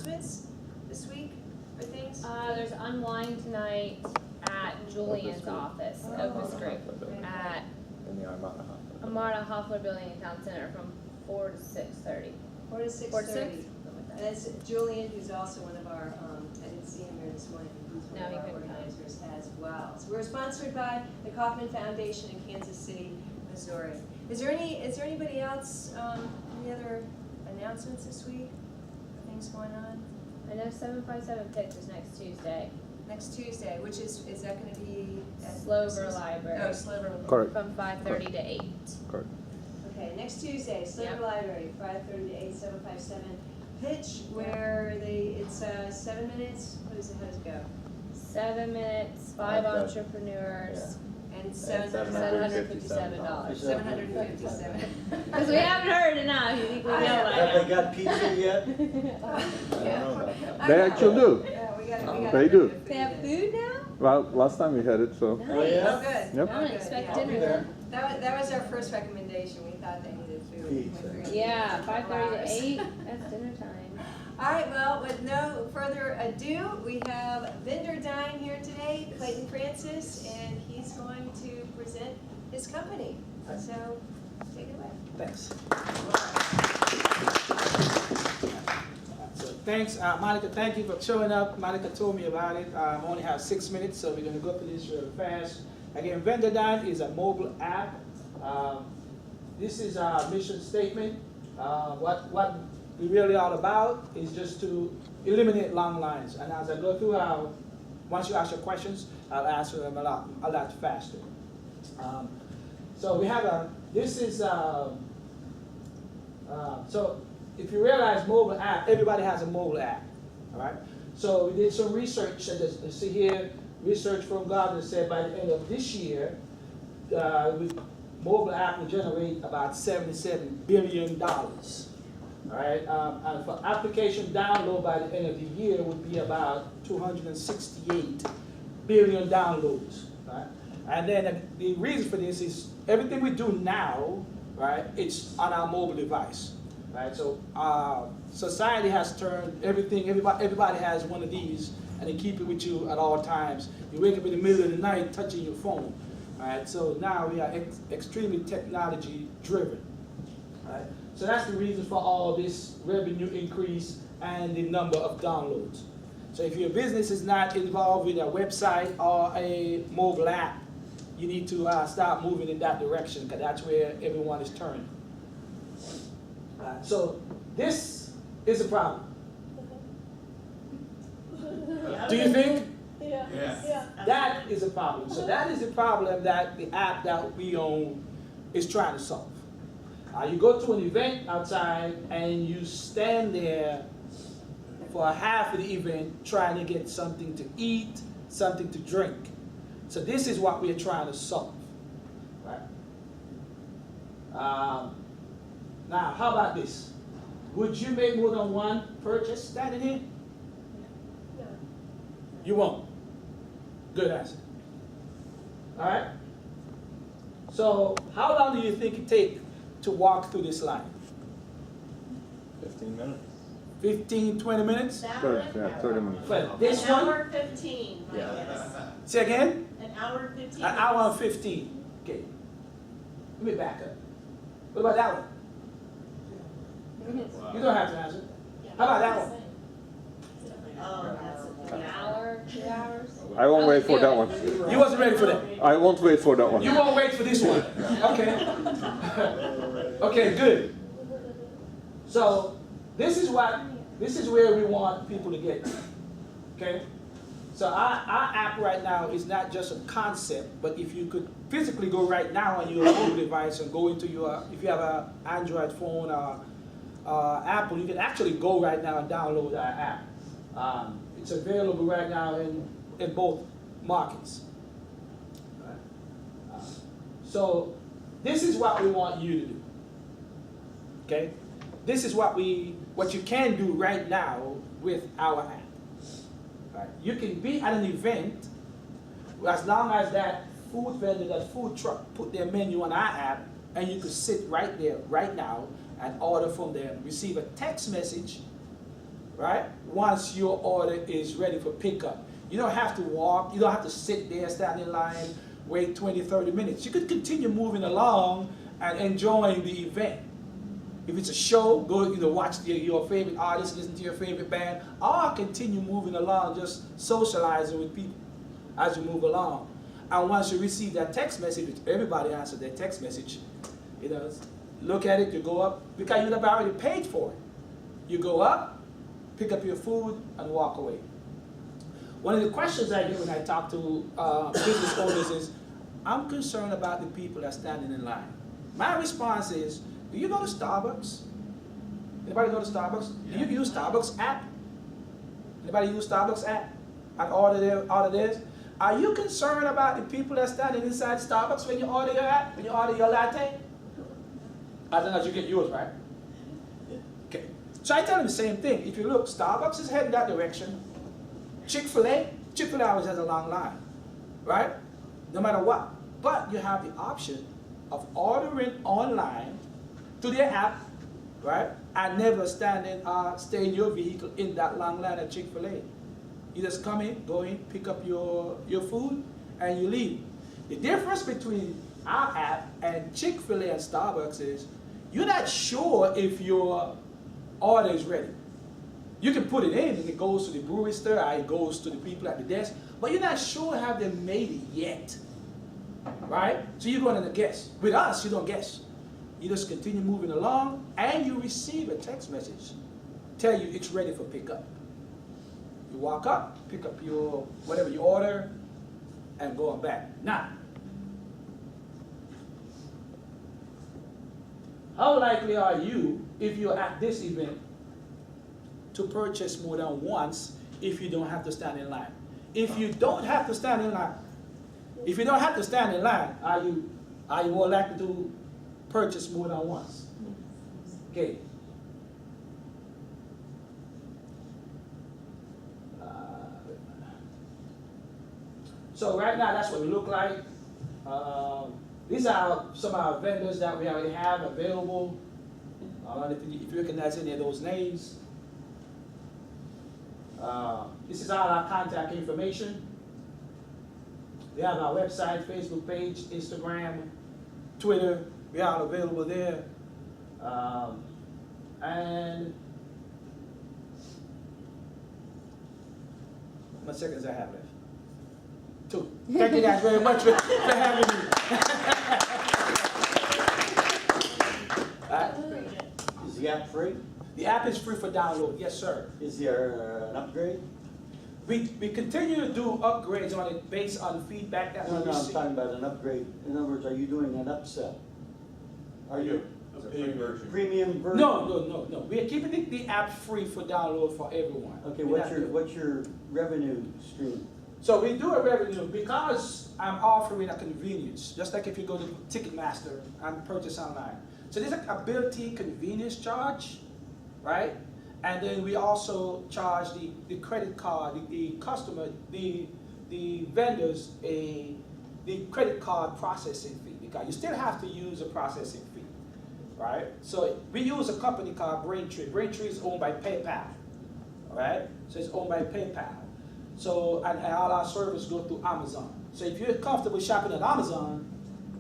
announcements this week or things? There's Unwind tonight at Julian's office, Opus Group, at In the Armada Hoffler Building in Town Center from 4 to 6:30. 4 to 6:30. 4 to 6? And that's Julian, who's also one of our, I didn't see him here this morning, he's one No, of he our couldn't come. organizers as well. So we're sponsored by the Kaufman Foundation in Kansas City, Missouri. Is there anybody else, any other announcements this week? Things going on? I know 757 Pitch is next Tuesday. Next Tuesday, which is that gonna be at? Slover Library. Oh, Slover. Correct. From 5:30 to 8. Correct. Okay, next Tuesday, Slover Yep. Library, 5:30 to 8, 757 pitch, where it's 7 minutes, how does it go? 7 minutes, 5 Okay. entrepreneurs, And $757. $757. Because we haven't heard enough. You think we know by Have they now. got pizza yet? They actually do. Yeah, we got. They do. They have food now? Well, last time we had it, so. Nice. Oh, yeah? Oh, good. Yep. I Oh, don't good, expect yeah. dinner there. then. That was our first recommendation, we thought they needed food. Pizza. Yeah, 5:30 to 8, that's dinner time. All right, well, with no further ado, we have VendorDine here today, Clayton Francis, and he's going to present his company. So, take it away. Thanks. So thanks, Monica, thank you for showing up. Monica told me about it. I only have 6 minutes, so we're gonna go through this real fast. Again, VendorDine is a mobile app. This is our mission statement. What we really all about is just to eliminate long lines. And as I go through once you ask your questions, I'll answer them a lot faster. So we have so if you realize mobile app, everybody has a mobile app, all right? So we did some research, and you see here, research from Gartner said by the end of this year, mobile app will generate about $77 billion, all right? And for application download by the end of the year would be about 268 billion downloads, right? And then the reason for this is everything we do now, right, it's on our mobile device, right? So society has turned everything, everybody has one of these, and they keep it with you at all times. You wake up in the middle of the night touching your phone, right? So now we are extremely technology driven, right? So that's the reason for all this revenue increase and the number of downloads. So if your business is not involved with a website or a mobile app, you need to start moving in that direction, because that's where everyone is turning. So this is a problem. Do you think? Yeah. That is a problem. So that is a problem that the app that we own is trying to solve. You go to an event outside and you stand there for half of the event trying to get something to eat, something to drink. So this is what we're trying to solve, right? Now, how about this? Would you make more than one purchase standing here? No. You won't. Good answer. All right? So how long do you think it takes to walk through this line? 15 minutes. 15, 20 minutes? 30 minutes. For this An one? hour 15, I guess. Say again? An hour 15. An hour and 15. Okay. Let me back up. What about that one? You don't have to answer. How about that one? Oh, that's An hour, 2 hours? I won't wait for that one. You wasn't ready for that. I won't wait for that one. You won't wait for this one. Okay. Okay, good. So this is where we want people to get to. Okay? So our app right now is not just a concept, but if you could physically go right now on your mobile device and go into if you have an Android phone or Apple, you can actually go right now and download our app. It's available right now in both markets. So this is what we want you to do. Okay? This is what you can do right now with our app. Right? You can be at an event as long as that food vendor, that food truck put their menu on our app, and you could sit right there, right now, and order from them, receive a text message, right? Once your order is ready for pickup. You don't have to walk, you don't have to sit there, stand in line, wait 20, 30 minutes. You could continue moving along and enjoying the event. If it's a show, go watch your favorite artist, listen to your favorite band, or continue moving along, just socializing with people as you move along. And once you receive that text message, which everybody answers their text message, look at it, you go up, because you've already paid for it. You go up, pick up your food, and walk away. One of the questions I get when I talk to business owners is, I'm concerned about the people that are standing in line. My response is, do you go to Starbucks? Anybody go to Starbucks? Do you use Starbucks app? Anybody use Starbucks app and order theirs? Are you concerned about the people that are standing inside Starbucks when you order your app, when you order your latte? As long as you get yours, right? Okay. So I tell them the same thing. If you look, Starbucks is heading that direction. Chick-fil-A always has a long line, right? No matter what. But you have the option of ordering online to their app, right? And never stay in your vehicle in that long line at Chick-fil-A. You just come in, go in, pick up your food, and you leave. The difference between our app and Chick-fil-A and Starbucks is you're not sure if your order is ready. You can put it in and it goes to the brewery store or it goes to the people at the desk, but you're not sure have they made it yet, right? So you're going to guess. With us, you don't guess. You just continue moving along and you receive a text message tell you it's ready for pickup. You walk up, pick up your whatever you order, and go on back. Now, how likely are you, if you're at this event, to purchase more than once if you don't have to stand in line? If you don't have to stand in line, are you more likely to purchase more than once? Okay. So right now, that's what we look like. These are some of our vendors that we already have available. If you recognize any of those names. This is all our contact information. We have our website, Facebook page, Instagram, Twitter. We are available there. And how much seconds I have left? 2. Thank you guys very much for having me. Is the app free? The app is free for download, yes sir. Is there an upgrade? We continue to do upgrades on it based on feedback that we No, I'm receive. talking about an upgrade. In other words, are you doing an upsell? Are you? It's a paid version. Premium version? No. We are keeping the app free for download for everyone. Okay, We're what's your revenue stream? So we do a revenue because I'm offering a convenience, just like if you go to Ticketmaster and purchase online. So there's a built-in convenience charge, right? And then we also charge the credit card, the customer, the vendors the credit card processing fee, because you still have to use a processing fee, right? So we use a company called Braintree. Braintree is owned by PayPal, all right? So it's owned by PayPal. So, and all our services go through Amazon. So if you're comfortable shopping at Amazon,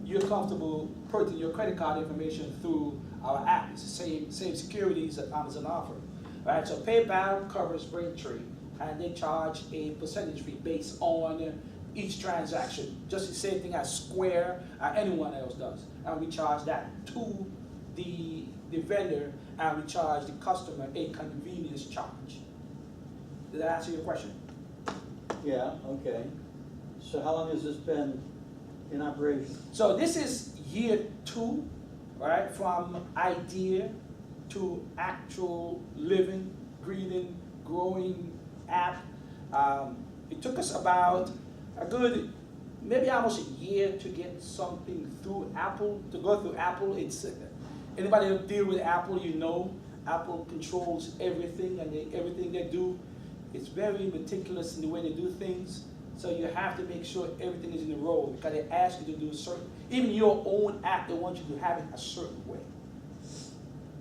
you're comfortable putting your credit card information through our app. It's the same securities that Amazon offers. Right, so PayPal covers Braintree, and they charge a percentage fee based on each transaction. Just the same thing as Square or anyone else does. And we charge that to the vendor, and we charge the customer a convenience charge. Did that answer your question? Yeah, okay. So how long has this been in operation? So this is year 2, right, from idea to actual living, breathing, growing app. It took us about a good, maybe almost a year to get something through Apple, to go through Apple. It's, anybody who deal with Apple, you know, Apple controls everything, and everything they do, it's very meticulous in the way they do things. So you have to make sure everything is in a row, because they ask you to do a certain, even your own app, they want you to have it a certain way.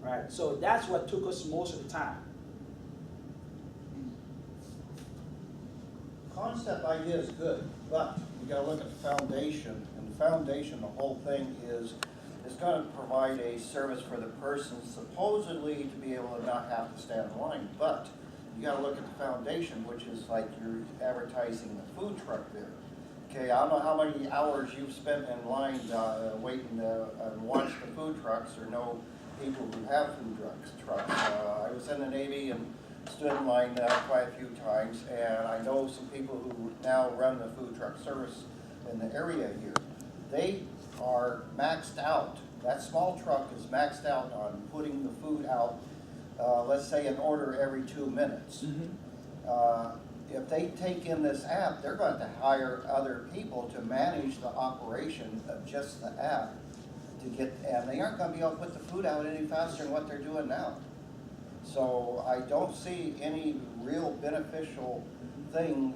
Right, so that's what took us most of the time. concept idea is good, but you gotta look at the foundation, and the foundation, the whole thing is gonna provide a service for the person supposedly to be able to not have to stand in line, but you gotta look at the foundation, which is like you're advertising the food truck there. Okay, I don't know how many hours you've spent in line, waiting to watch the food trucks or know people who have food trucks. I was in the Navy and stood in line quite a few times, and I know some people who now run the food truck service in the area here. They are maxed out. That small truck is maxed out on putting the food out, let's say an order every 2 minutes. If they take in this app, they're going to hire other people to manage the operation of just the app to get, and they aren't going to be able to put the food out any faster than what they're doing now. So I don't see any real beneficial thing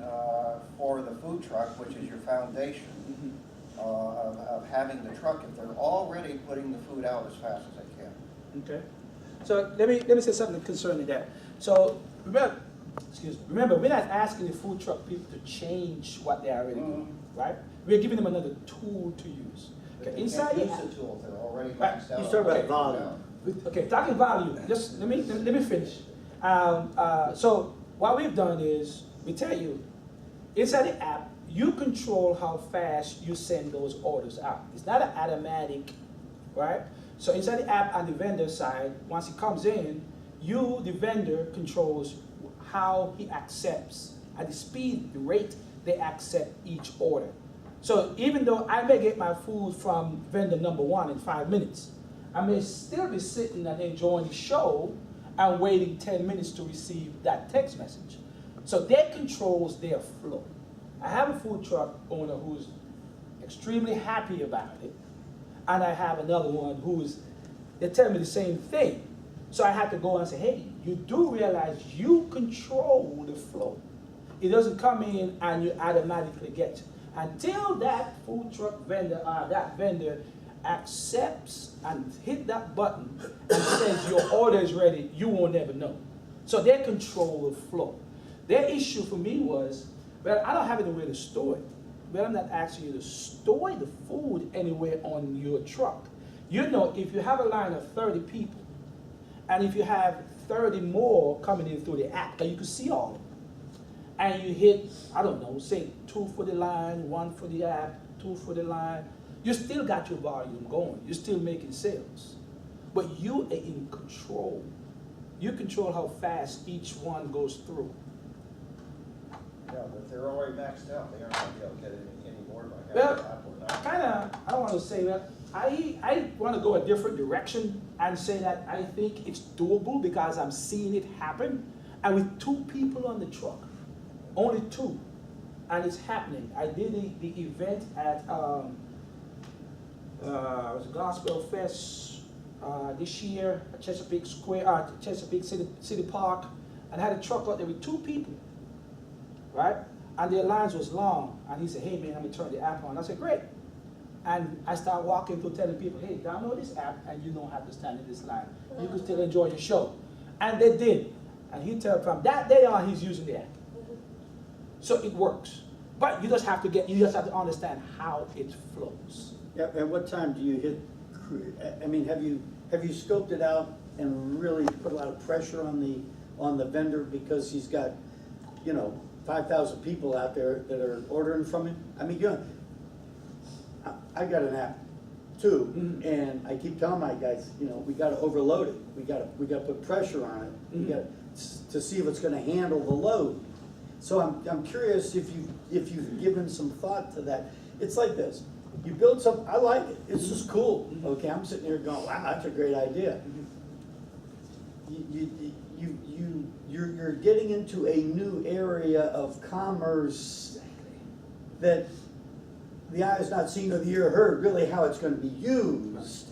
for the food truck, which is your foundation of having the truck, if they're already putting the food out as fast as they can. Okay. So let me say something concerning that. So remember, we're not asking the food truck people to change what they already do, right? We're giving them another tool to use. But Okay, they inside can't the use app. the tool if they're already Right. maxed out. You talk about Okay. volume. Okay, talking volume, just let me finish. So what we've done is, we tell you, inside the app, you control how fast you send those orders out. It's not an automatic, right? So inside the app on the vendor side, once it comes in, you, the vendor, controls how he accepts, at the speed, the rate they accept each order. So even though I may get my food from vendor number 1 in 5 minutes, I may still be sitting and enjoying the show and waiting 10 minutes to receive that text message. So that controls their flow. I have a food truck owner who's extremely happy about it, and I have another one who's, they're telling me the same thing. So I had to go and say, hey, you do realize you control the flow. It doesn't come in and you automatically get it. Until that food truck vendor, that vendor accepts and hit that button and says your order is ready, you will never know. So they control the flow. Their issue for me was, well, I don't have anywhere to store it. Well, I'm not asking you to store the food anywhere on your truck. You know, if you have a line of 30 people, and if you have 30 more coming in through the app, and you can see all of them, and you hit, I don't know, say 2 for the line, 1 for the app, 2 for the line, you still got your volume going. You're still making sales. But you are in control. You control how fast each one goes through. Yeah, but if they're already maxed out, they aren't going to be able to get any more by having Well, an app or not. I don't want to say that. I want to go a different direction and say that I think it's doable because I'm seeing it happen. And with 2 people on the truck, only 2, and it's happening. I did the event at it was a Gospel Fest this year at Chesapeake Square, Chesapeake City Park, and I had a truck out there with 2 people, right? And their lines was long, and he said, hey man, I'm gonna turn the app on. I said, great. And I started walking through telling people, hey, download this app and you don't have to stand in this line. You can still enjoy your show. And they did. And he told from that day on, he's using the app. So it works. But you just have to understand how it flows. Yeah, at what time do you hit, I mean, have you scoped it out and really put a lot of pressure on the vendor because he's got, 5,000 people out there that are ordering from him? I mean, I got an app too, and I keep telling my guys, we got to overload it. We got to put pressure on it. We got to see if it's going to handle the load. So I'm curious if you've given some thought to that. It's like this: you build something, I like it. It's just cool. Okay, I'm sitting here going, wow, that's a great idea. You're getting into a new area of commerce that the eye has not seen or the ear heard really how it's going to be used.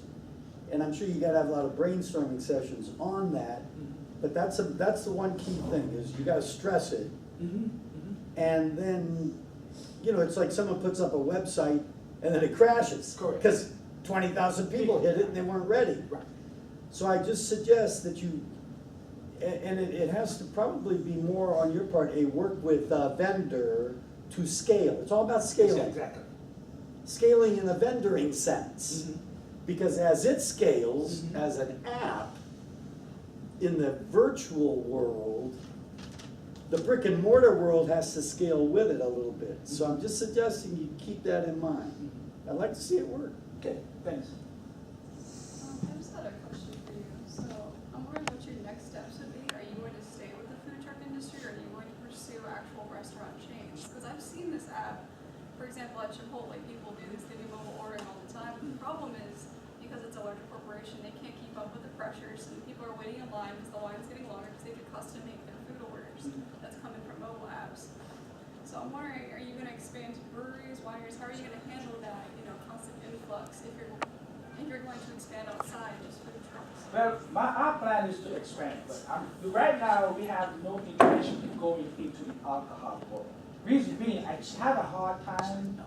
And I'm sure you got to have a lot of brainstorming sessions on that. But that's the one key thing is you got to stress it. And then, it's like someone puts up a website and then it crashes. Correct. Because 20,000 people hit it and they weren't ready. Right. So I just suggest that you, And it has to probably be more on your part, a work with a vendor to scale. It's all about scaling. Exactly. Scaling in the vendoring sense. Mhm. Because as it scales Mhm. as an app in the virtual world, the brick and mortar world has to scale with it a little bit. So I'm just suggesting you keep that in mind. I'd like to see it work. Okay, thanks. I just had a question for you. So I'm wondering what your next steps would be. Are you going to stay with the food truck industry, or are you going to pursue actual restaurant chains? Because I've seen this app, for example, at Chipotle, people do this, they do mobile ordering all the time. But the problem is, because it's a larger corporation, they can't keep up with the pressures, and people are waiting in line because the line's getting longer because they have to custom make their food orders that's coming from mobile apps. So I'm wondering, are you going to expand to breweries, wineries? How are you going to handle that, constant influx if you're going to expand outside just food trucks? Well, our plan is to expand, but right now we have no intention of going into the alcohol world. Reason being, I just have a hard time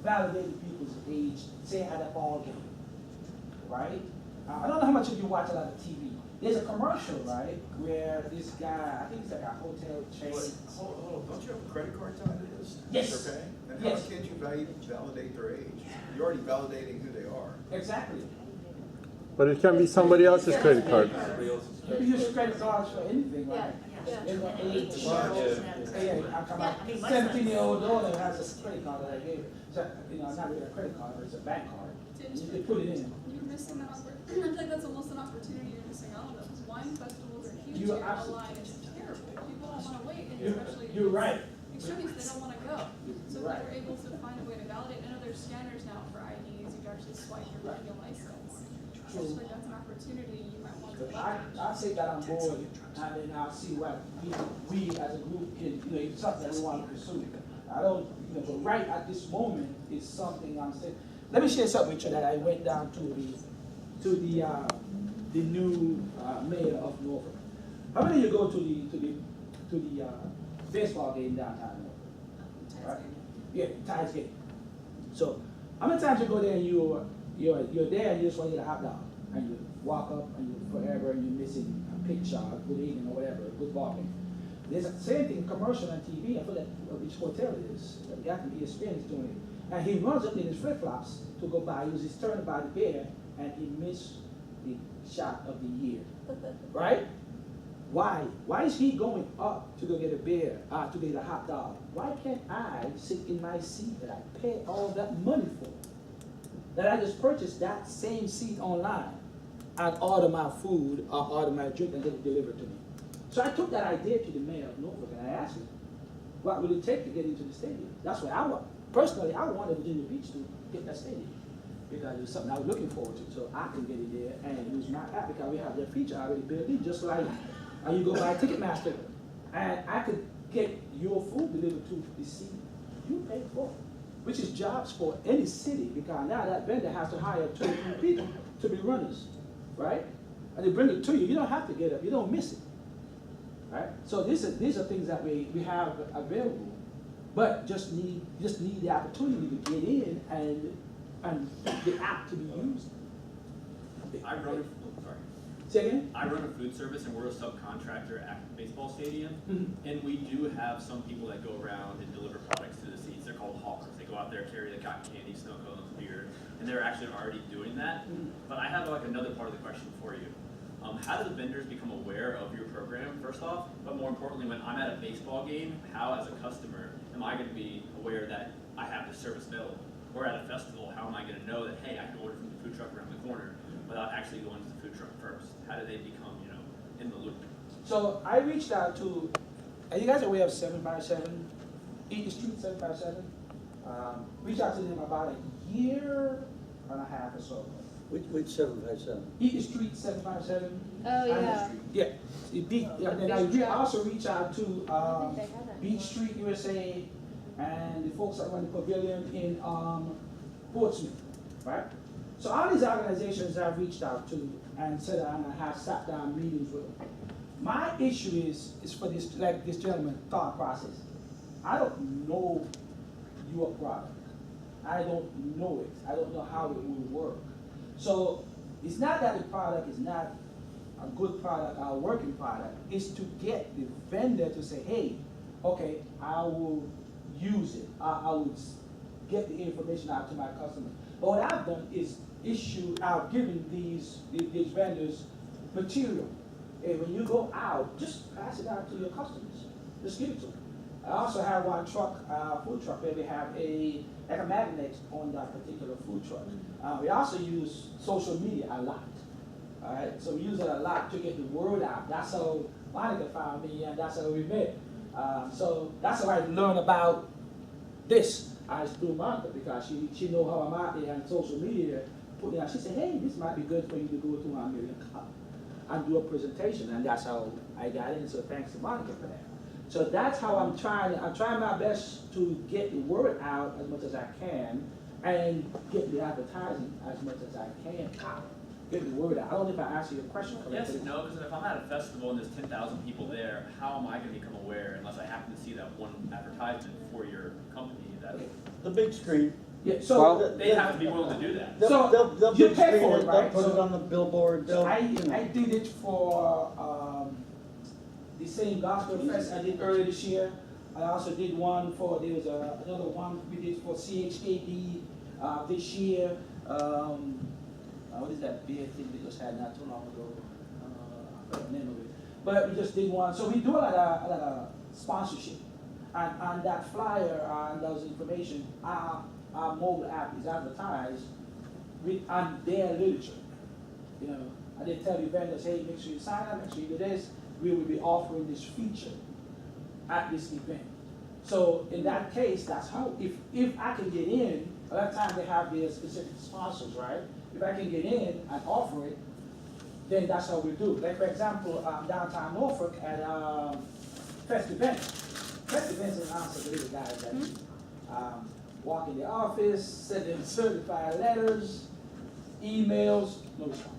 validating people's age, say at a ball game, right? I don't know how much of you watch a lot of TV. There's a commercial, right, where this guy, I think it's like a hotel chain. Hold on, don't you have a credit card tied to this? Yes. They're paying? Then Yes. how can't you validate their age? You're already validating who they are. Exactly. But it can be somebody else's credit card. You can use credit cards for anything, right? Yeah. In the age, yeah, I'm talking about Yeah, I mean, my 17-year-old daughter has a credit card that I gave her. So, not really a credit card, but it's a bank card. You can put it in. You're missing the opportunity. I feel like that's almost an opportunity you're missing out on. Because wine festivals are huge You're here. absolutely- The line is terrible. People don't want to wait, and especially You're right. extremists, they don't want to go. So if Right. you're able to find a way to validate, I know there's scanners now for IDs. You can actually swipe your regular license. So I just think that's an opportunity you might want to take. I'll take that on board, and then I'll see what we as a group can, it's something that we want to pursue. I don't, but right at this moment, it's something I'm saying. Let me share something with you that I went down to the new mayor of Norfolk. How many of you go to the baseball game downtown Norfolk? Right? Yeah, Tides game. So, how many times you go there and you're there and you just want to get a hot dog, and you walk up and you forever and you're missing a pitch shot, good evening or whatever, good ball game. There's the same thing, commercial on TV. I forget which hotel it is. The guy from ESPN is doing it, and he runs up in his flip flops to go by. He was his turn to buy the beer, and he missed the shot of the year. Right? Why? Why is he going up to go get a beer, to get a hot dog? Why can't I sit in my seat that I pay all that money for? That I just purchased that same seat online and order my food or order my drink and get it delivered to me. So I took that idea to the mayor of Norfolk and I asked him, what would it take to get into the stadium? That's what I want. Personally, I wanted Virginia Beach to get that stadium because it was something I was looking forward to, so I can get it there and use my app because we have their feature already built in, just like you go by Ticketmaster and I could get your food delivered to the seat you pay for, which is jobs for any city because now that vendor has to hire 2 or 3 people to be runners, right? And they bring it to you. You don't have to get up. You don't miss it, right? So these are things that we have available, but just need the opportunity to get in and the app to be used. Say again? I run a food service and we're a subcontractor at the baseball stadium. Mhm. And we do have some people that go around and deliver products to the seats. They're called hawkers. They go out there, carry the cotton candy, snow cones, beer, and they're actually already doing that. Mhm. But I have another part of the question for you. How do the vendors become aware of your program, first off? But more importantly, when I'm at a baseball game, how as a customer am I going to be aware that I have this service available? Or at a festival, how am I going to know that, hey, I can order from the food truck around the corner without actually going to the food truck first? How do they become, in the loop? So I reached out to, are you guys aware of 757, Eaton Street 757? Reached out to them about a year and a half or so ago. Which 757? Eaton Street 757. Oh, yeah. Yeah. And then I also reached out to I think they have that. Beach Street USA and the folks that run the pavilion in Portsmouth, right? So all these organizations I've reached out to and said and I have sat down meetings with them. My issue is for this, like this gentleman, thought process. I don't know your product. I don't know it. I don't know how it will work. So it's not that the product is not a good product, a working product, is to get the vendor to say, hey, okay, I will use it. I will get the information out to my customers. But what I've done is I've given these vendors material. And when you go out, just pass it out to your customers. Just give it to them. I also have one truck, food truck, where we have like a magnet on that particular food truck. We also use social media a lot. All right, so we use it a lot to get the word out. That's how Monica found me, and that's how we met. So that's how I learned about this. I through Monica because she know how I'm out there on social media. Putting out, she said, hey, this might be good for you to go to American Cup and do a presentation, and that's how I got in. So thanks to Monica for that. So that's how I'm trying my best to get the word out as much as I can and get the advertising as much as I can. Get the word out. I don't know if I answered your question correctly. Yes and no, because if I'm at a festival and there's 10,000 people there, how am I going to become aware unless I happen to see that one advertisement for your company? That The big screen. Yeah, so they have to be willing to do that. They'll you big pay screen for it, it, right? they'll put it So on the billboard, they'll, I you know. did it for the same gospel fest I did earlier this year. I also did one for, there was another one we did for CHKD this year. What is that beer thing we just had not too long ago? I forgot the name of it. But we just did one. So we do a lot of sponsorship. And on that flyer and those information, our mobile app is advertised on their literature. You know, I did tell you vendors, hey, make sure you sign up, make sure you do this. We will be offering this feature at this event. So in that case, that's how, if I can get in, a lot of times they have their specific sponsors, right? If I can get in and offer it, then that's how we do. Like for example, downtown Norfolk at Fest Events. Fest Events is answer to the guys that walk in the office, send in certified letters, emails, no response.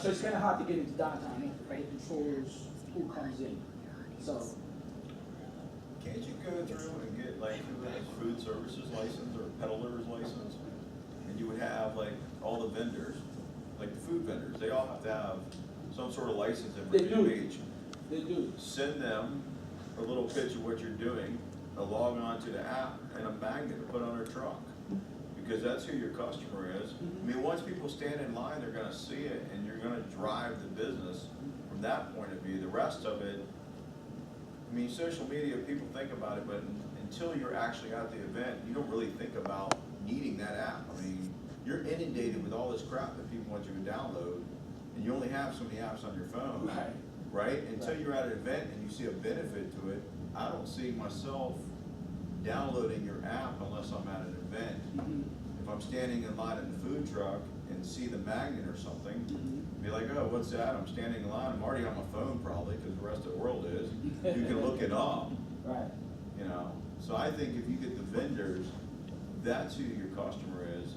So it's kind of hard to get into downtown Norfolk, right? It controls who comes in. So. Can't you go through and get like a food services license or a peddler's license? And you would have like all the vendors, like the food vendors, they all have to have some sort of license in They Virginia do. Beach. They do. Send them a little pitch of what you're doing, a log on to the app, and a magnet to put on their truck. Because that's who your customer is. I mean, once people stand in line, they're gonna see it, and you're gonna drive the business from that point of view. The rest of it, I mean, social media, people think about it, but until you're actually at the event, you don't really think about needing that app. I mean, you're inundated with all this crap that people want you to download, and you only have so many apps on your phone, right? Until you're at an event and you see a benefit to it, I don't see myself downloading your app unless I'm at an event. If I'm standing in line at the food truck and see the magnet or something, be like, oh, what's that? I'm standing in line, I'm already on my phone probably, because the rest of the world is. You can look it up. Right. You know, so I think if you get the vendors, that's who your customer is.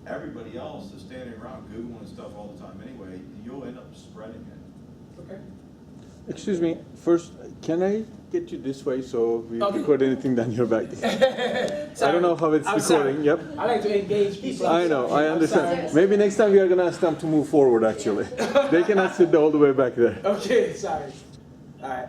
Everybody else is standing around Googling stuff all the time anyway, you'll end up spreading it. Okay. Excuse me, first, can I get you this way so we Okay. record anything down your back? I Sorry. don't know how it's I'm recording, sorry. yep. I like to engage people. I know, I I'm understand. sorry. Maybe next time we are gonna ask them to move forward actually. They cannot sit all the way back there. Okay, sorry. All right.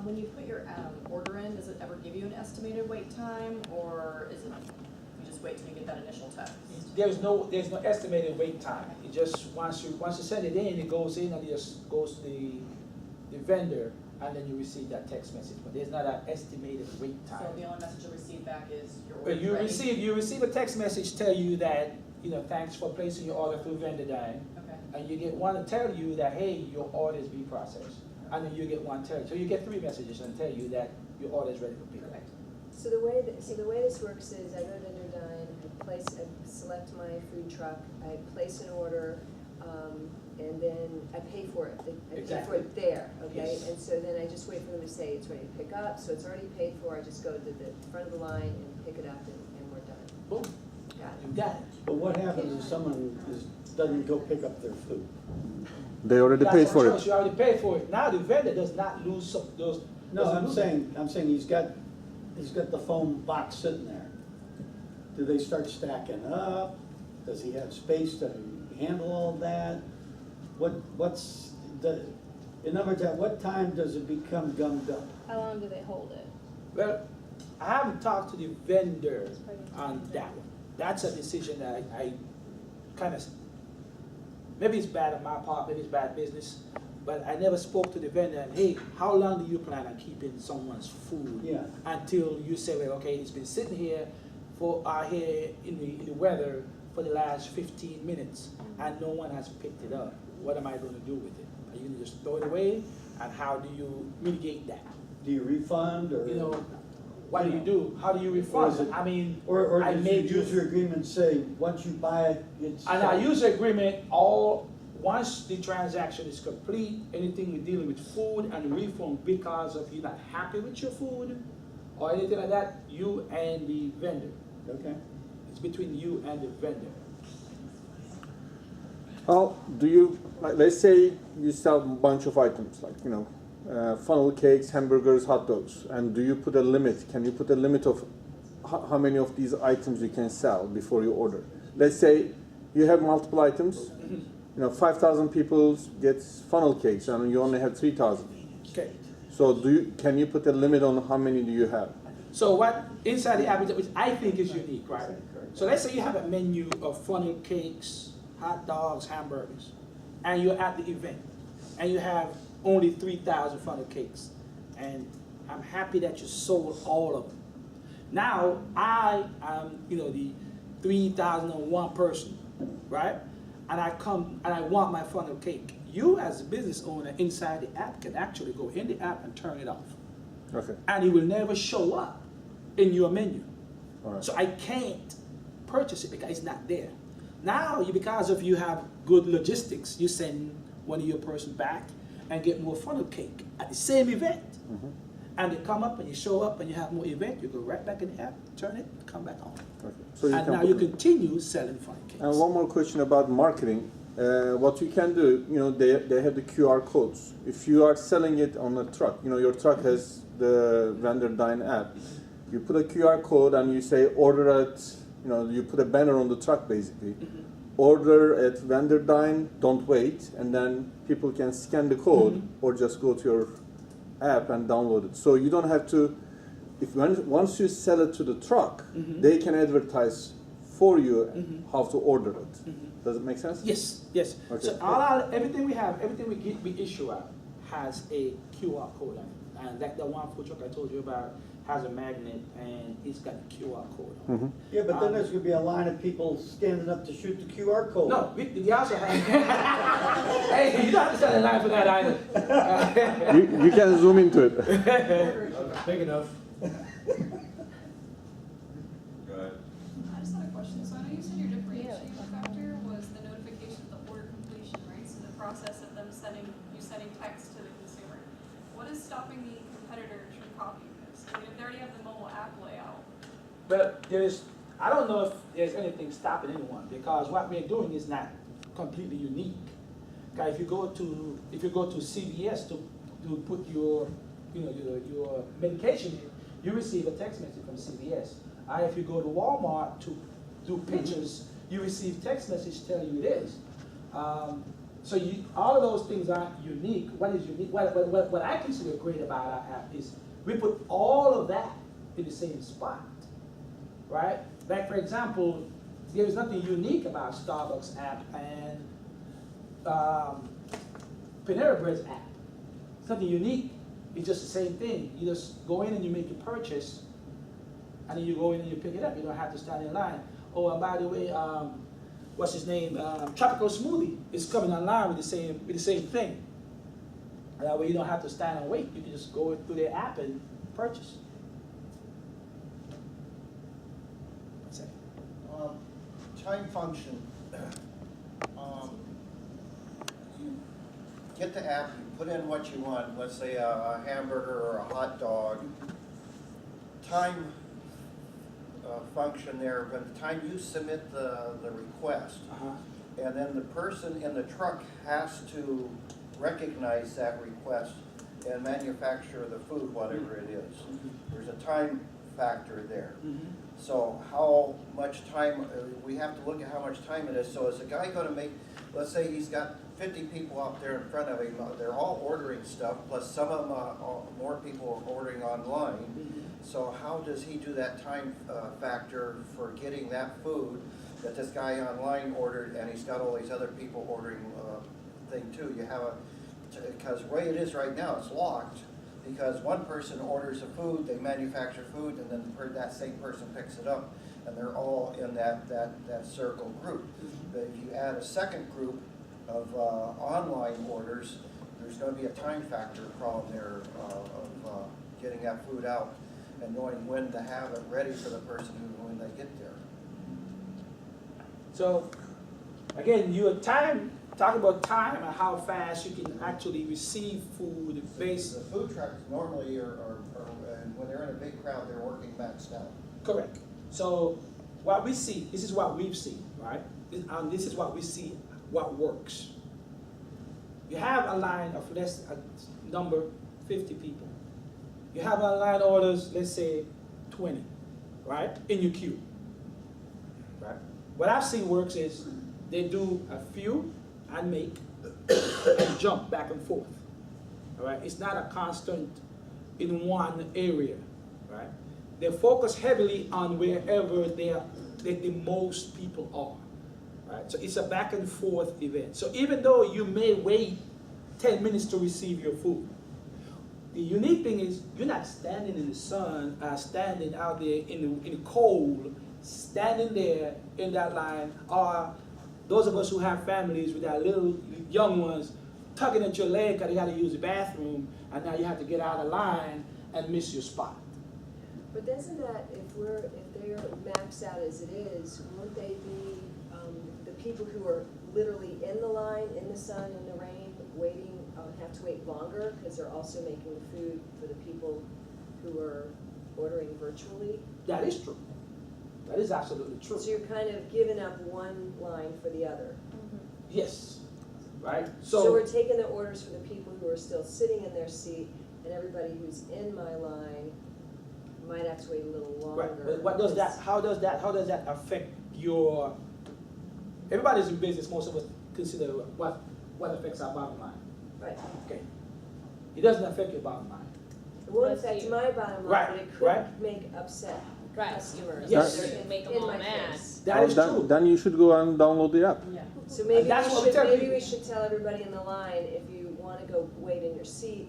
When you put your order in, does it ever give you an estimated wait time, or is it you just wait till you get that initial text? There's no estimated wait time. It just once you send it in, it goes in and it just goes to the vendor, and then you receive that text message. But there's not an estimated wait time. So the only message you receive back is your But order ready? you receive a text message tell you that, you know, thanks for placing your order through VendorDine. Okay. And you get one to tell you that, hey, your order is being processed. And then you get one tell you. So you get 3 messages and tell you that your order is ready for pickup. Perfect. So the way this works is I go to VendorDine, I select my food truck, I place an order, and then I pay for it. I pay for Exactly. it there, okay? Yes. And so then I just wait for them to say it's ready to pick up, so it's already paid for, I just go to the front of the line and pick it up and we're done. Boom. Got it. You got it. But what happens if someone doesn't go pick up their food? They already That's paid your for choice. it. You already paid for it. Now the vendor does not lose those. No, doesn't I'm lose saying he's got the phone box sitting there. Do they start stacking up? Does he have space to handle all that? What's the, in other words, at what time does it become gummed up? How long do they hold it? Well, I haven't talked to the vendor on that one. That's a decision that I kind of, maybe it's bad on my part, maybe it's bad business, but I never spoke to the vendor and, hey, how long do you plan on keeping someone's food? Yeah. Until you say, well, okay, it's been sitting here here in the weather for the last 15 minutes and no one has picked it up. What am I going to do with it? Are you going to just throw it away? And how do you mitigate that? Do you refund or? You know, what do you do? How do you refund it? I mean, Or I does made your user agreement say, once you buy it, it's? and our user agreement, once the transaction is complete, anything we're dealing with food and refund because of you not happy with your food or anything like that, you and the vendor. Okay. It's between you and the vendor. Well, do you, like, let's say you sell a bunch of items, like, you know, funnel cakes, hamburgers, hot dogs, and do you put a limit? Can you put a limit of how many of these items you can sell before you order? Let's say you have multiple items, you know, 5,000 people get funnel cakes and you only have 3,000. Okay. So can you put a limit on how many do you have? So what inside the app, which I think is unique, right? So let's say you have a menu of funnel cakes, hot dogs, hamburgers, and you're at the event, and you have only 3,000 funnel cakes, and I'm happy that you sold all of them. Now I am, you know, the 3,001 person, right? And I come and I want my funnel cake. You as a business owner inside the app can actually go in the app and turn it off. Okay. And it will never show up in your menu. All right. So I can't purchase it because it's not there. Now, because of you have good logistics, you send one of your person back and get more funnel cake at the same event. Mm-hmm. And they come up and you show up and you have more event, you go right back in the app, turn it, come back on. Okay. So And now you continue selling funnel cakes. And one more question about marketing. What you can do, you know, they have the QR codes. If you are selling it on a truck, you know, your truck has the VendorDine app. You put a QR code and you say order at, you know, you put a banner on the truck basically. Mm-hmm. Order at VendorDine, don't wait, and then people can scan the code Mm-hmm. or just go to your app and download it. So you don't have to, once you sell it to the truck, Mm-hmm. they can advertise for you Mm-hmm. how to order it. Mm-hmm. Does it make sense? Yes, yes. Okay. So everything we have, everything we issue out has a QR code on it. And that the one food truck I told you about has a magnet and it's got a QR code on it. Mm-hmm. Yeah, but then there's gonna be a line of people standing up to shoot the QR code. No, we also have. Hey, you don't have to stand in line for that either. You can zoom into it. Big enough. Go ahead. I just had a question. So I know you said your differentiating factor was the notification of the order completion, right? So the process of them sending text to the consumer. What is stopping the competitors from copying this? I mean, if they already have the mobile app layout. But I don't know if there's anything stopping anyone because what we're doing is not completely unique. Okay, if you go to CVS to put your medication in, you receive a text message from CVS. If you go to Walmart to do pictures, you receive text message telling you it is. So all of those things aren't unique. What is unique? What I consider great about our app is we put all of that in the same spot, right? Like for example, there is nothing unique about Starbucks app and Panera Bread's app. It's nothing unique. It's just the same thing. You just go in and you make your purchase, and then you go in and you pick it up. You don't have to stand in line. Oh, and by the way, what's his name? Tropical Smoothie is coming online with the same thing. That way you don't have to stand and wait. You can just go through their app and purchase. What's that? Time function. You get the app, you put in what you want, let's say a hamburger or a hot dog. Time function there, by the time you submit the request, and then the person in the truck has to recognize that request and manufacture the food, whatever it is. There's a time factor there. So how much time, we have to look at how much time it is. So is the guy going to make, let's say he's got 50 people out there in front of him, they're all ordering stuff, plus some of them, more people are ordering online. So how does he do that time factor for getting that food that this guy online ordered, and he's got all these other people ordering thing too? You have because the way it is right now, it's locked, because one person orders the food, they manufacture food, and then that same person picks it up, and they're all in that circle group. But if you add a second group of online orders, there's going to be a time factor problem there of getting that food out and knowing when to have it ready for the person when they get there. So, again, talk about time and how fast you can actually receive food based. The food trucks normally and when they're in a big crowd, they're working maxed out. Correct. So what we see, this is what we've seen, right? This is what we see, what works. You have a line of number 50 people. You have online orders, let's say 20, right? In your queue, right? What I've seen works is they do a few and make and jump back and forth, all right? It's not a constant in one area, right? They focus heavily on wherever the most people are, right? So it's a back and forth event. So even though you may wait 10 minutes to receive your food, the unique thing is you're not standing in the sun, standing out there in the cold, standing there in that line, or those of us who have families with our little young ones tugging at your leg because they got to use the bathroom, and now you have to get out of line and miss your spot. But doesn't that, if they're maxed out as it is, won't they be the people who are literally in the line, in the sun, in the rain, waiting, have to wait longer because they're also making the food for the people who are ordering virtually? That is true. That is absolutely true. So you're kind of giving up one line for the other. Yes, right? So we're taking the orders for the people who are still sitting in their seat, and everybody who's in my line might have to wait a little longer. Right, but what does that, how does that affect your, everybody's in business, most of us consider what affects our bottom line. Right. Okay. It doesn't affect your bottom line. It won't affect my bottom line, Right, but it could right. make upset customers. Yes. They're It can make them in all my mad. face. That is true. Then you should go and download the app. So maybe That's what we tell maybe people. we should tell everybody in the line, if you want to go wait in your seat,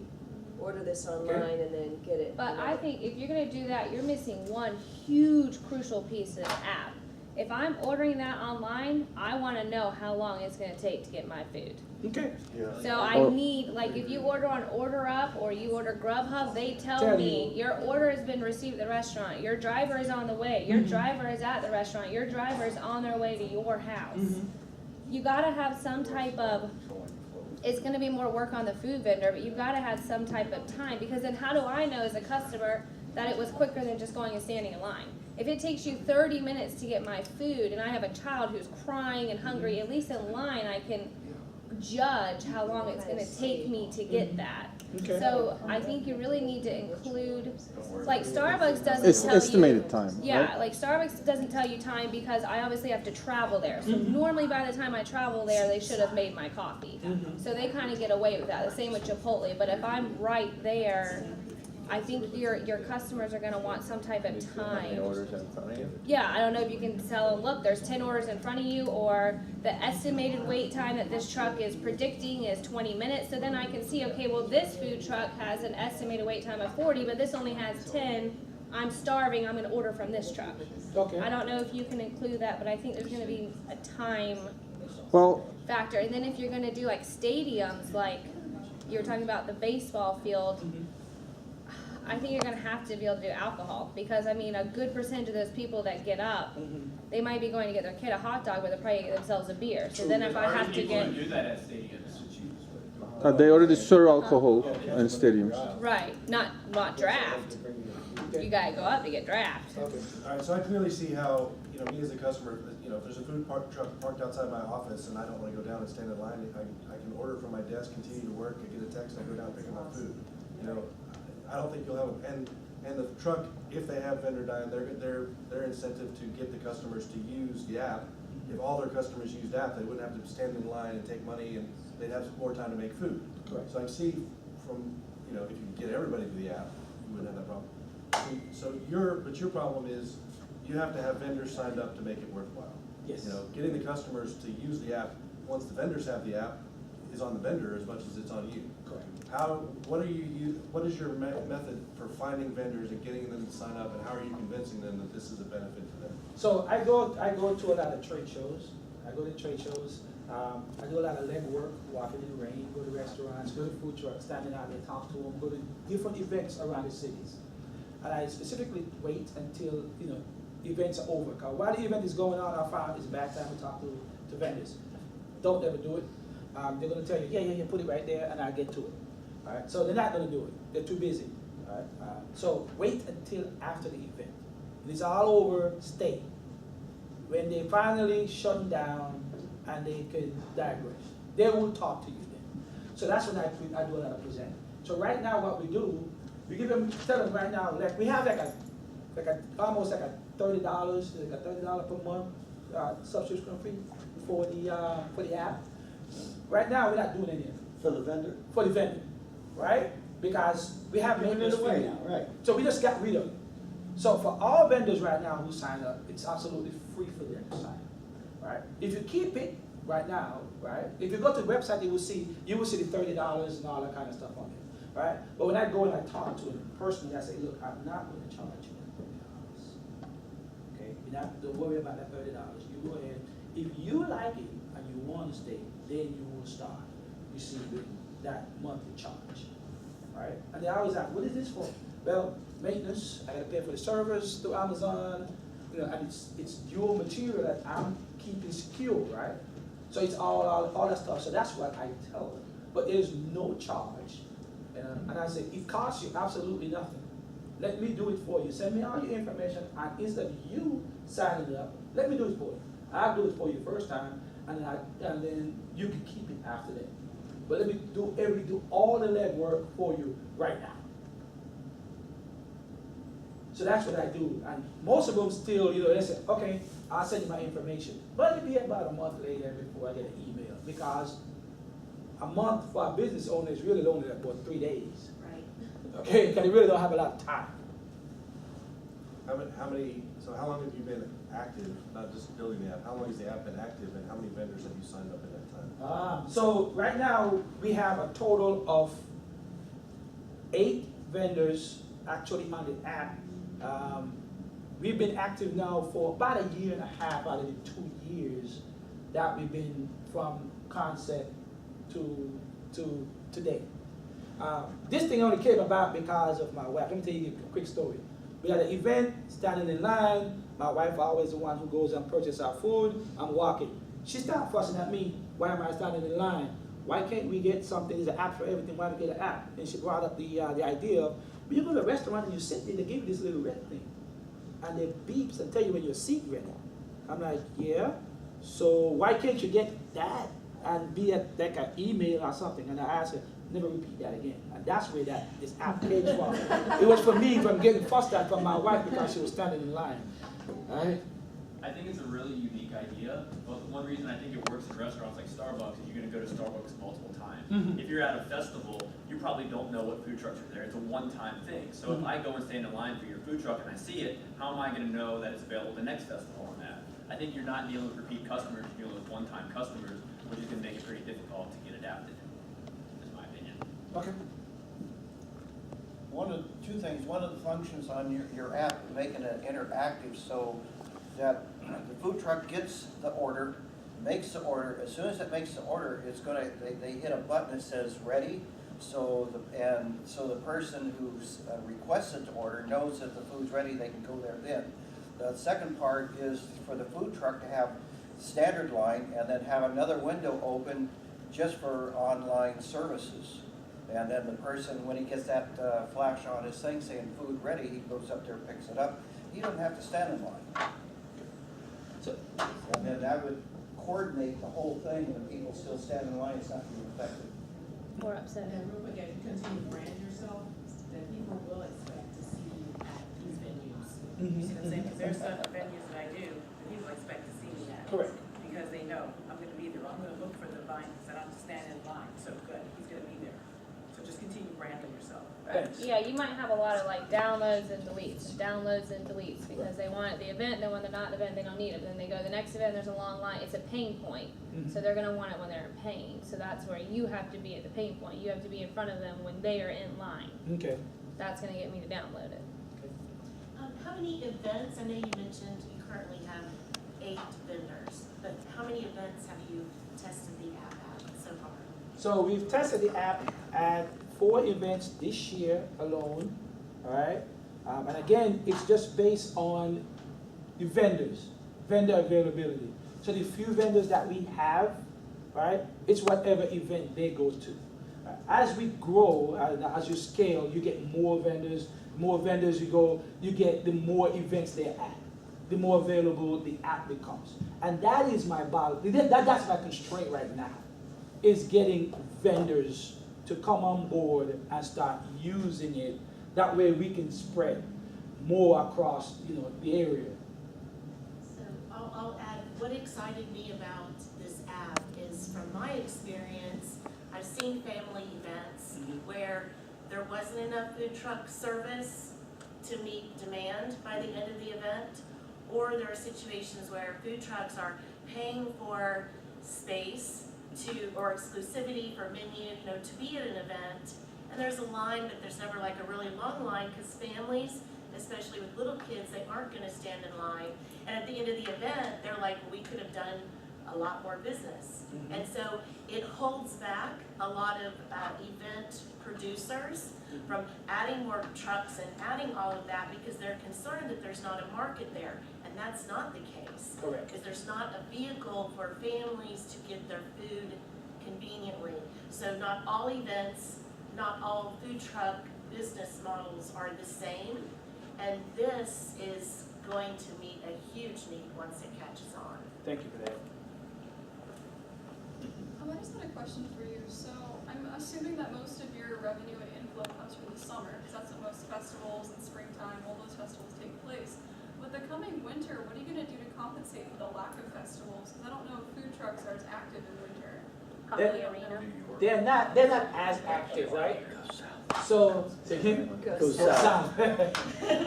order this online and then get it. But I think if you're gonna do that, you're missing one huge crucial piece of the app. If I'm ordering that online, I wanna know how long it's gonna take to get my food. Okay. So I need, like, if you order on OrderUp or you order Grubhub, they tell me your order has been received at the restaurant, your driver is on the way, your driver is at the restaurant, your driver is on their way to your house. You gotta have some type of, it's gonna be more work on the food vendor, but you've gotta have some type of time, because then how do I know as a customer that it was quicker than just going and standing in line? If it takes you 30 minutes to get my food and I have a child who's crying and hungry, at least in line I can judge how long it's gonna take me to get that. Okay. So I think you really need to include, like Starbucks doesn't It's tell estimated you, time, yeah, right? like Starbucks doesn't tell you time because I obviously have to travel there. So normally by the time I travel there, they should have made my coffee. So they kind of get away with that. The same with Chipotle. But if I'm right there, I think your customers are gonna want some type of time. Yeah, I don't know if you can tell them, look, there's 10 orders in front of you, or the estimated wait time that this truck is predicting is 20 minutes. So then I can see, okay, well, this food truck has an estimated wait time of 40, but this only has 10. I'm starving, I'm gonna order from this truck. Okay. I don't know if you can include that, but I think there's gonna be a time factor. And then if you're gonna do like stadiums, like you were talking about the baseball field, I think you're gonna have to be able to do alcohol, because I mean, a good percentage of those people that get up, they might be going to get their kid a hot dog, but they'll probably get themselves a beer. So then if I have to get, do that at stadiums. They already serve alcohol in stadiums. right, not draft. You gotta go up to get draft. Okay, all right, so I clearly see how, me as a customer, if there's a food truck parked outside my office and I don't wanna go down and stand in line, I can order from my desk, continue to work, I get a text, I go down and pick up my food. I don't think you'll have, and the truck, if they have VendorDine, their incentive to get the customers to use the app if all their customers used app, they wouldn't have to stand in line and take money, and they'd have more time to make food. Correct. So I see from, you know, if you could get everybody to the app, you wouldn't have that problem. So but your problem is, you have to have vendors signed up to make it worthwhile. Yes. You know, getting the customers to use the app, once the vendors have the app, is on the vendor as much as it's on you. Correct. What is your method for finding vendors and getting them to sign up, and how are you convincing them that this is a benefit to them? So I go to a lot of trade shows. I go to trade shows. I do a lot of legwork, walking in the rain, go to restaurants, go to food trucks, standing out there, talk to them, go to different events around the cities. And I specifically wait until, you know, events are over. Because while the event is going on, I found it's a bad time to talk to vendors. Don't ever do it. They're going to tell you, yeah, put it right there, and I'll get to it. All right? So they're not going to do it. They're too busy. All right? So wait until after the event. When it's all over, stay. When they finally shut down and they can digress, they will talk to you then. So that's when I do a lot of presenting. So right now what we do, we tell them right now, like we have almost like a $30, like a $30 per month subscription fee for the app. Right now we're not doing anything. For the vendor? For the vendor, right? Because we have maintenance fee now. Right. So we just got rid of it. So for all vendors right now who sign up, it's absolutely free for them to sign up, right? If you keep it right now, right? If you go to the website, you will see the $30 and all that kind of stuff on it, right? But when I go and I talk to them personally, I say, look, I'm not going to charge you $30. Okay, don't worry about that $30. You go ahead. If you like it and you want to stay, then you will start receiving that monthly charge, right? And they always ask, what is this for? Well, maintenance. I got to pay for the servers through Amazon, you know, and it's dual material that I'm keeping secure, right? So it's all that stuff. So that's what I tell them. But there's no charge, and I say it costs you absolutely nothing. Let me do it for you. Send me all your information, and instead of you signing up, let me do it for you. I'll do it for you the first time, and then you can keep it after that. But let me do all the legwork for you right now. So that's what I do. And most of them still, you know, they say, okay, I'll send you my information. But it'll be about a month later before I get an email, because a month for a business owner is really only about 3 days. Right. Okay, because they really don't have a lot of time. So how long have you been active, not just building the app? How long has the app been active, and how many vendors have you signed up in that time? So right now we have a total of 8 vendors actually on the app. We've been active now for about a year and a half out of the 2 years that we've been from concept to today. This thing only came about because of my wife. Let me tell you a quick story. We had an event, standing in line. My wife always the one who goes and purchases our food. I'm walking. She started fussing at me. Why am I standing in line? Why can't we get something? There's an app for everything. Why don't we get an app? And she brought up the idea of, when you go to a restaurant and you sit there, they give you this little red thing. And it beeps and tell you when your seat ready. I'm like, yeah. So why can't you get that and be at like an email or something? And I asked her, never repeat that again. And that's where this app came from. It was for me from getting fussed at from my wife because she was standing in line. Right? I think it's a really unique idea, but one reason I think it works in restaurants like Starbucks is you're going to go to Starbucks multiple times. Mm-hmm. If you're at a festival, you probably don't know what food trucks are there. It's a one-time thing. So if I go and stand in line for your food truck and I see it, how am I going to know that it's available at the next festival on that? I think you're not dealing with repeat customers, you're dealing with one-time customers, which is going to make it pretty difficult to get adapted, is my opinion. Okay. Two things. One of the functions on your app, making it interactive so that the food truck gets the order, makes the order. As soon as it makes the order, it's gonna they hit a button that says ready. So the person who's requested the order knows that the food's ready. They can go there then. The second part is for the food truck to have standard line and then have another window open just for online services. And then the person, when he gets that flash on his thing saying food ready, he goes up there, picks it up. He doesn't have to stand in line. And then that would coordinate the whole thing, and if people still stand in line, it's not going to be effective. More upset. And real quick, as you continue to brand yourself, then people will expect to see you at these venues. You see what I'm saying? Because there's certain venues that I do, that people expect to see me at. Correct. Thanks. Yeah, you might have a lot of like downloads and deletes, because they want it at the event, then when they're not at the event, they don't need it. Then they go to the next event, there's a long line. It's a pain point. So they're gonna want it when they're in pain. So that's where you have to be at the pain point. You have to be in front of them when they are in line. Okay. That's gonna get me to download it. How many events, I know you mentioned you currently have 8 vendors, but how many events have you tested the app at so far? So we've tested the app at 4 events this year alone, all right? And again, it's just based on the vendors, vendor availability. So the few vendors that we have, right, it's whatever event they go to. As we grow, as you scale, you get more vendors you go, you get the more events they're at, the more available the app becomes. And that is my that's my constraint right now, is getting vendors to come on board and start using it. That way we can spread more across, the area. So I'll add, what excited me about this app is from my experience, I've seen family events where there wasn't enough food truck service to meet demand by the end of the event, or there are situations where food trucks are paying for space or exclusivity for menu, to be at an event, and there's a line, but there's never like a really long line, because families, especially with little kids, they aren't gonna stand in line, and at the end of the event, they're like, well, we could have done a lot more business. And so it holds back a lot of event producers from adding more trucks and adding all of that, because they're concerned that there's not a market there, and that's not the case. Correct. Because there's not a vehicle for families to get their food conveniently. So not all events, not all food truck business models are the same, and this is going to meet a huge need once it catches on. Thank you for that. I just had a question for you. So I'm assuming that most of your revenue and inflow comes from the summer, because that's when most festivals and springtime, all those festivals take place. With the coming winter, what are you going to do to compensate for the lack of festivals? Because I don't know if food trucks are as active in winter. Probably arena. They're not as active, right? So, Go south.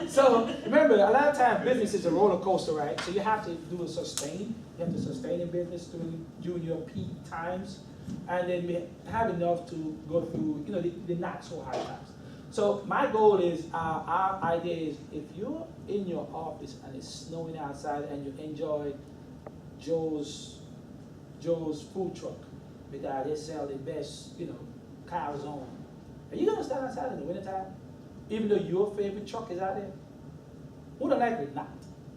So remember, a lot of times business is a roller coaster, right? So you have to do a sustain. You have to sustain in business during your peak times, and then we have enough to go through, the not so high times. So my goal is, our idea is, if you're in your office and it's snowing outside and you enjoy Joe's food truck, because they sell the best, calzone. Are you gonna stand outside in the wintertime, even though your favorite truck is out there? More than likely not,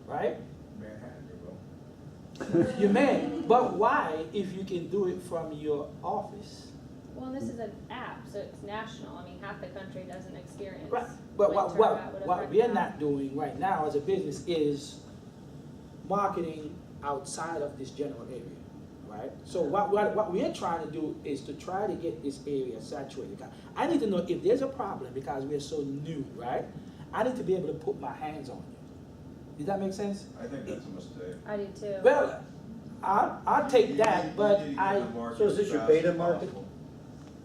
right? Manhattan, You may, but why if you can do it from your office? Well, this is an app, so it's national. I mean, half the country doesn't experience. Right, but winter what whatever we're it's not doing right now as a business is marketing outside of this general area, right? So what we're trying to do is to try to get this area saturated. I need to know if there's a problem, because we're so new, right? I need to be able to put my hands on it. Does that make sense? I think that's a mistake. I do too. Well, I'll take that, but So is this your beta market?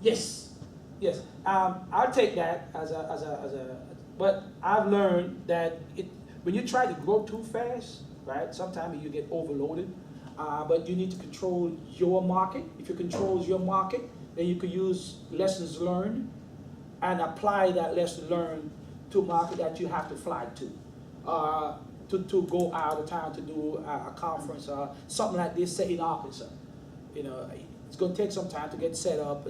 Yes. I'll take that but I've learned that when you try to grow too fast, right, sometimes you get overloaded, but you need to control your market. If you control your market, then you could use lessons learned and apply that lesson learned to a market that you have to fly to go out of town to do a conference or something like this, say in Arkansas. It's going to take some time to get set up.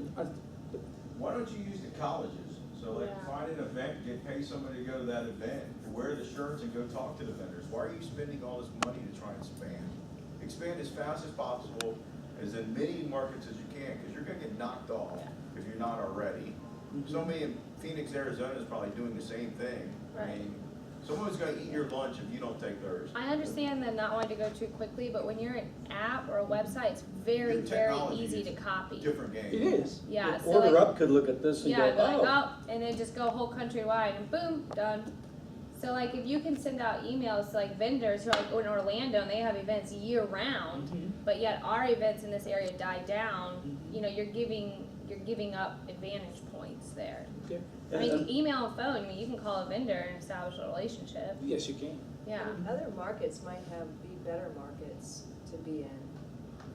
Why don't you use the colleges? So like Yeah. find an event, pay somebody to go to that event, wear the shirts and go talk to the vendors. Why are you spending all this money to try and expand? Expand as fast as possible, as in many markets as you can, because you're gonna get knocked off if you're not already. Somebody in Phoenix, Arizona is probably doing the same thing. Right. I mean, someone's gonna eat your lunch if you don't take theirs. I understand them not wanting to go too quickly, but when you're an app or a website, it's very, Your very technology easy is to copy. Different game. It is. Yeah, so Order like, Up could look at this and yeah, go, go like, oh. oh, and then just go whole countrywide and boom, done. So like if you can send out emails to like vendors who are like in Orlando and they have events year round, but yet our events in this area die down, you're giving up advantage points there. Okay. I mean, you can email and phone. I mean, you can call a vendor and establish a relationship. Yes, you can. Yeah. Other markets might be better markets to be in.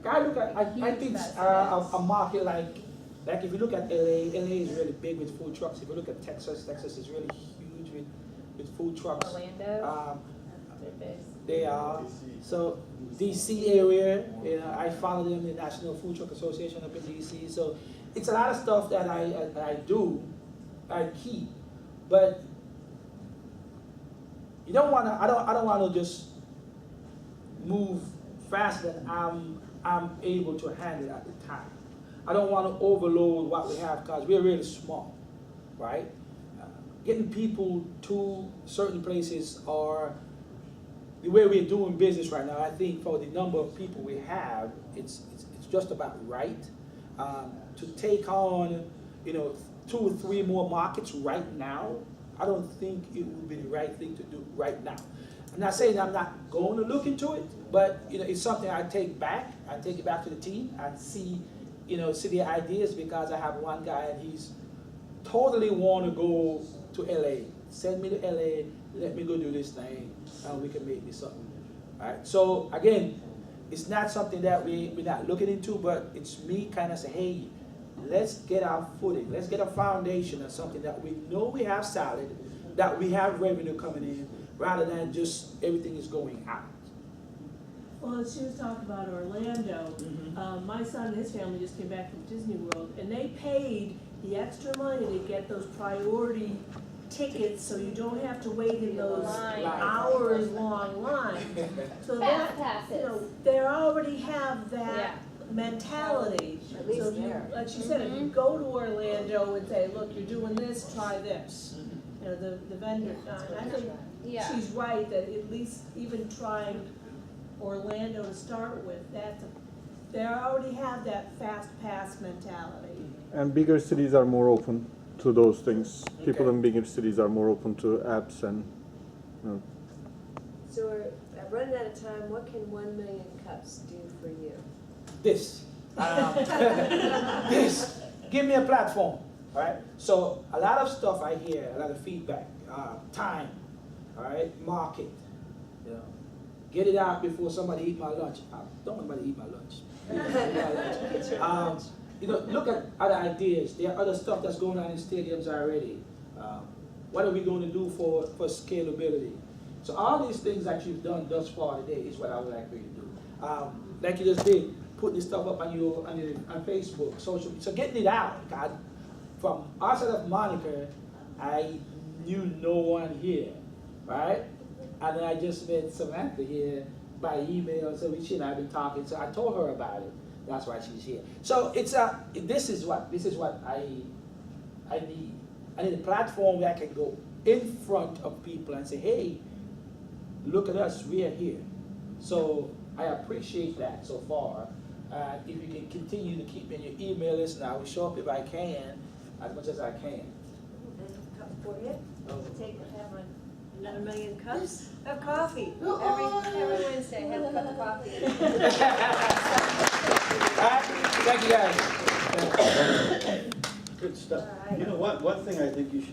I look at, I think a market like if you look at LA, LA is really big with food trucks. If you look at Texas, Texas is really huge with food trucks. Orlando. They're big. They are. So DC area, you know, I follow them, the National Food Truck Association up in DC. So it's a lot of stuff that I do, I keep, but you don't wanna. I don't wanna just move faster than I'm able to handle at the time. I don't want to overload what we have because we're really small, right? Getting people to certain places or the way we're doing business right now, I think for the number of people we have, it's just about right. To take on, you know, 2 or 3 more markets right now, I don't think it would be the right thing to do right now. I'm not saying I'm not going to look into it, but you know, it's something I take back. I take it back to the team and see, you know, see the ideas, because I have one guy and he's totally want to go to LA. Send me to LA, let me go do this thing, and we can make this something. All right. So again, it's not something that we're not looking into, but it's me kind of say, hey, let's get our footing, let's get a foundation of something that we know we have solid, that we have revenue coming in, rather than just everything is going out. Well, she was talking about Orlando. My son and his family just came back from Disney World, and they paid the extra money to get those priority tickets, so you don't have to wait in those hours-long lines. So that, you know, they already have that mentality. At least So if you, there. like she said, if you go to Orlando and say, look, you're doing this, try this. You know, the vendor, I think she's right, that at least even trying Orlando to start with, they already have that fast pass mentality. And bigger cities are more open to those things. People Okay. in bigger cities are more open to apps and, you know. So we're running out of time. What can 1 million cups do for you? This. This. Give me a platform. All right. So a lot of stuff I hear, a lot of feedback, time, all right, market. You know, get it out before somebody eat my lunch. Don't want anybody eat my lunch. You know, look at other ideas. There are other stuff that's going on in stadiums already. What are we going to do for scalability? So all these things that you've done thus far today is what I would like for you to do. Like you just did, putting this stuff up on Facebook, social. So getting it out. God, from outside of Monica, I knew no one here, right? And then I just met Samantha here by email, so she and I have been talking. So I told her about it. That's why she's here. So it's this is what I need. I need a platform where I can go in front of people and say, hey, look at us, we are here. So I appreciate that so far. If you can continue to keep me in your email list, and I will show up if I can, as much as I can. And cup for you. Have 1 million cups of coffee. Every Wednesday, have a cup of coffee. Thank you guys. Good stuff. You know what, one thing I think you should